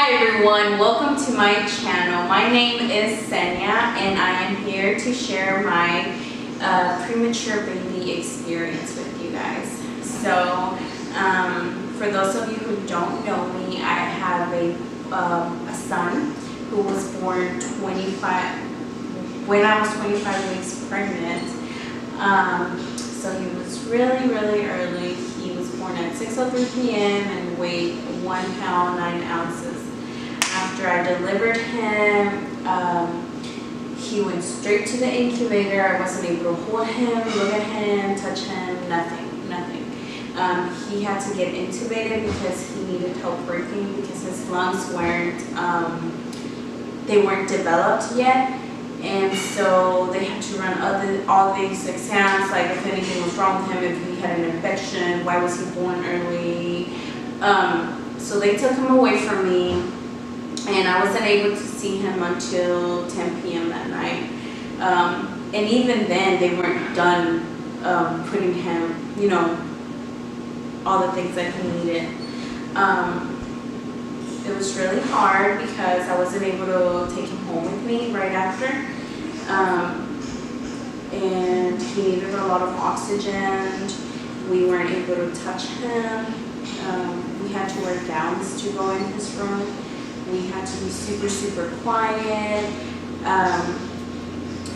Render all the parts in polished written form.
Hi everyone, welcome to my channel. My name is Xenia and I am here to share my premature baby experience with you guys. So for those of you who don't know me, I have a son who was born when I was 25 weeks pregnant. So he was really early. He was born at 6:03 p.m. and weighed 1 pound 9 ounces. After I delivered him, he went straight to the incubator. I wasn't able to hold him, look at him, touch him, nothing. He had to get intubated because he needed help breathing because his lungs weren't developed yet. And so they had to run all these exams, like if anything was wrong with him, if he had an infection, why was he born early. So they took him away from me, and I wasn't able to see him until 10 p.m. that night. And even then, they weren't done putting him, all the things that he needed. It was really hard because I wasn't able to take him home with me right after. And he needed a lot of oxygen. We weren't able to touch him. We had to wear gowns to go in his room. We had to be super quiet.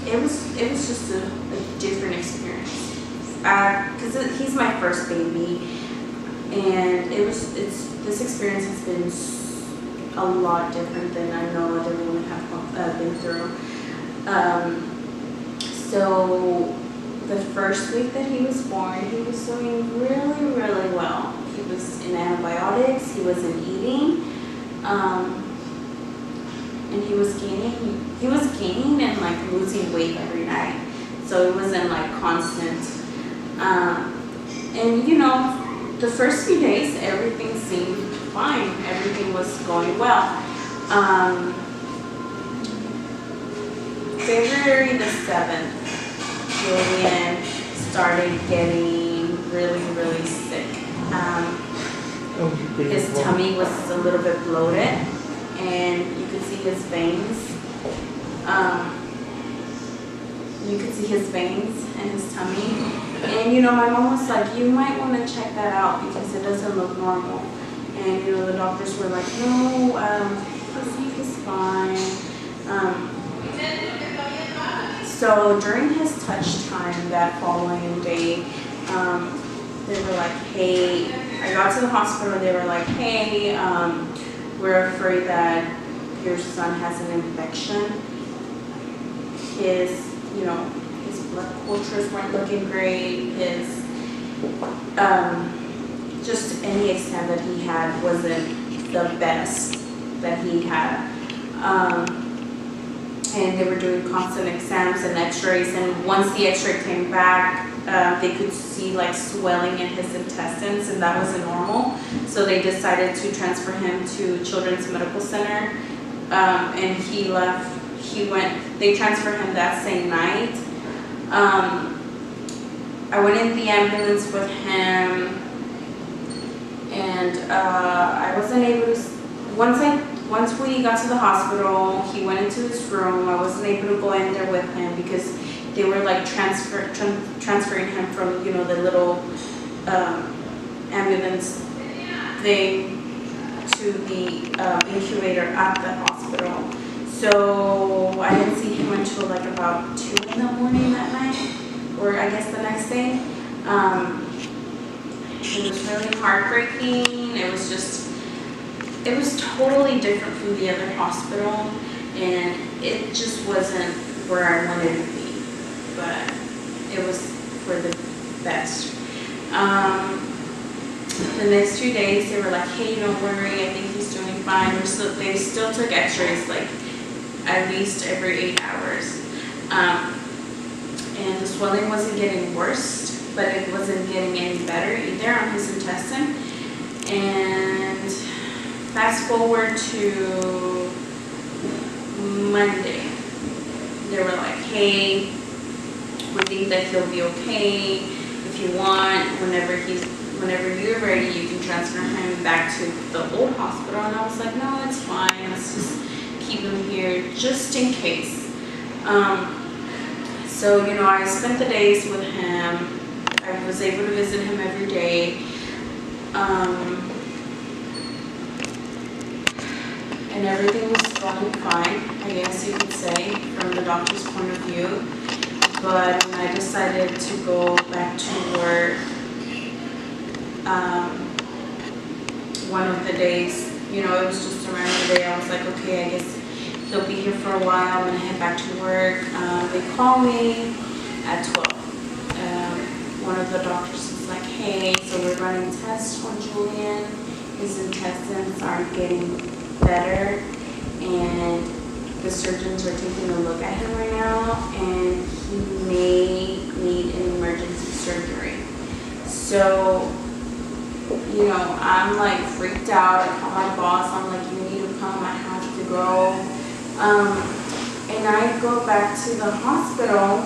It was just a different experience. Because he's my first baby, and this experience has been a lot different than I know other women have been through. So the first week that he was born, he was doing really well. He was in antibiotics, he wasn't eating, and he was gaining and like losing weight every night. So it wasn't like constant. And the first few days, everything seemed fine. Everything was going well. February the 7th, Julian started getting really sick. His tummy was a little bit bloated, and you could see his veins. You could see his veins and his tummy. And my mom was like, you might want to check that out because it doesn't look normal. And the doctors were like, no, he's fine. So during his touch time that following day, they were like, hey, I got to the hospital, they were like, hey, we're afraid that your son has an infection. His blood cultures weren't looking great. His, just any exam that he had wasn't the best that he had. And they were doing constant exams and x-rays, and once the x-ray came back, they could see like swelling in his intestines, and that wasn't normal. So they decided to transfer him to Children's Medical Center, and he left. They transferred him that same night. I went in the ambulance with him, and I wasn't able to, once we got to the hospital, he went into his room. I wasn't able to go in there with him because they were like transferring him from, the little ambulance thing to the incubator at the hospital. So I didn't see him until like about 2 in the morning that night, or I guess the next day. It was really heartbreaking. It was totally different from the other hospital, and it just wasn't where I wanted to be, but it was for the best. The next 2 days, they were like, hey, don't worry, I think he's doing fine. They still took x-rays like at least every 8 hours. And the swelling wasn't getting worse, but it wasn't getting any better either on his intestine. And fast forward to Monday, they were like, hey, we think that he'll be okay. If you want, whenever you're ready, you can transfer him back to the old hospital, and I was like, no, it's fine. Let's just keep him here just in case. So, you know, I spent the days with him. I was able to visit him every day. And everything was going fine, I guess you could say, from the doctor's point of view. But when I decided to go back to work, one of the days, you know, it was just a random day. I was like, okay, I guess he'll be here for a while. I'm gonna head back to work. They call me at 12. One of the doctors was like, hey, so we're running tests on Julian. His intestines aren't getting better, and the surgeons are taking a look at him right now, and he may need an emergency surgery. So, you know, I'm like freaked out. I call my boss. I'm like, you need to come. I have to go. And I go back to the hospital,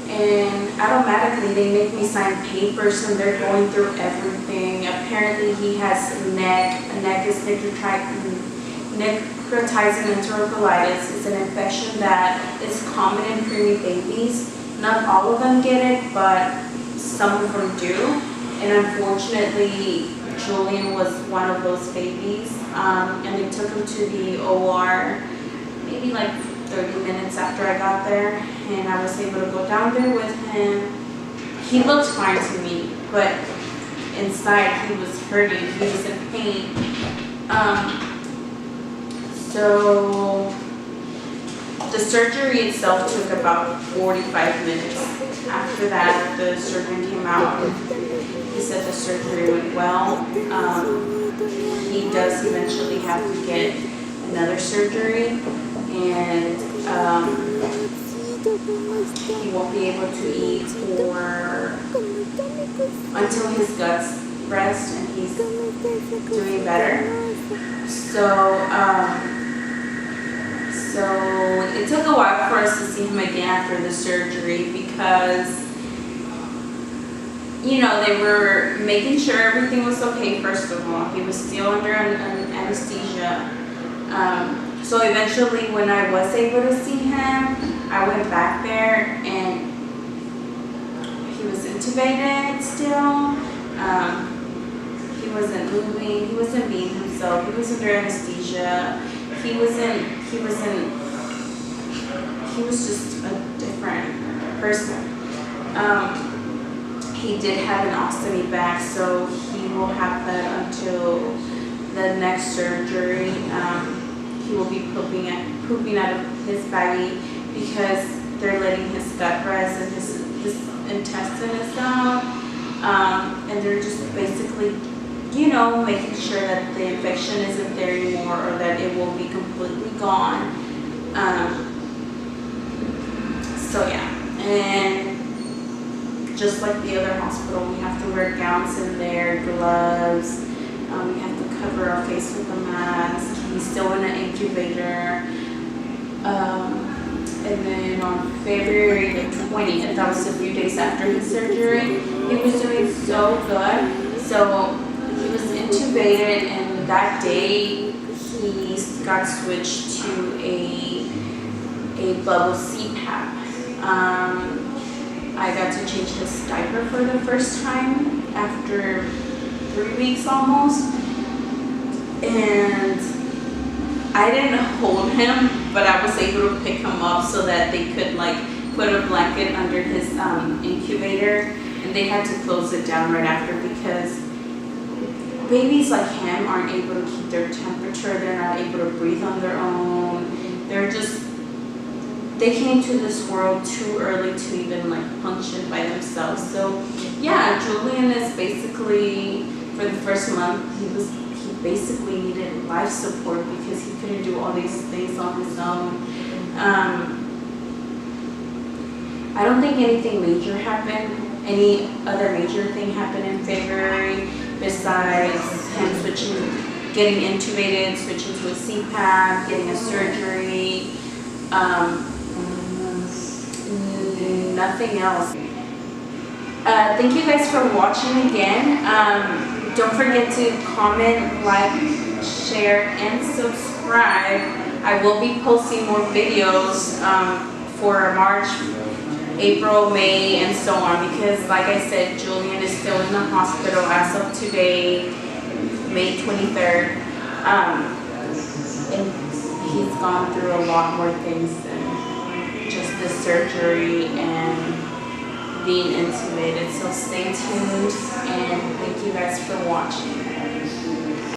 and automatically they make me sign papers, and they're going through everything. Apparently he has a neck is necrotizing enterocolitis. It's an infection that is common in preemie babies. Not all of them get it, but some of them do. And unfortunately, Julian was one of those babies. And they took him to the OR maybe like 30 minutes after I got there, and I was able to go down there with him. He looked fine to me, but inside he was hurting. He was in pain. So the surgery itself took about 45 minutes. After that, the surgeon came out. He said the surgery went well. He does eventually have to get another surgery, and he won't be able to eat until his guts rest and he's doing better. So it took a while for us to see him again after the surgery, because you know, they were making sure everything was okay. First of all, he was still under an anesthesia. So eventually, when I was able to see him, I went back there, and he was intubated still. He wasn't moving. He wasn't being himself. He was under anesthesia. He was just a different person. He did have an ostomy bag, so he will have that until the next surgery. He will be pooping out of his baggie because they're letting his gut rest and his intestine is down. And they're just basically, you know, making sure that the infection isn't there anymore, or that it will be completely gone. So yeah, and just like the other hospital, we have to wear gowns in there, gloves. We have to cover our face with a mask. He's still in an incubator. And then on February the 20th, that was a few days after his surgery, he was doing so good. So he was intubated, and that day he got switched to a bubble CPAP. I got to change his diaper for the first time after 3 weeks almost, and I didn't hold him, but I was able to pick him up so that they could like put a blanket under his incubator, and they had to close it down right after, because babies like him aren't able to keep their temperature. They're not able to breathe on their own. They came to this world too early to even like function by themselves. So yeah, Julian is basically, for the first month, he basically needed life support because he couldn't do all these things on his own. I don't think anything major happened. Any other major thing happened in February besides him getting intubated, switching to a CPAP, getting a surgery. Nothing else. Thank you guys for watching again. Don't forget to comment, like, share, and subscribe. I will be posting more videos for March, April, May, and so on, because like I said, Julian is still in the hospital as of today, May 23rd. And he's gone through a lot more things than just the surgery and being intubated. So stay tuned, and thank you guys for watching.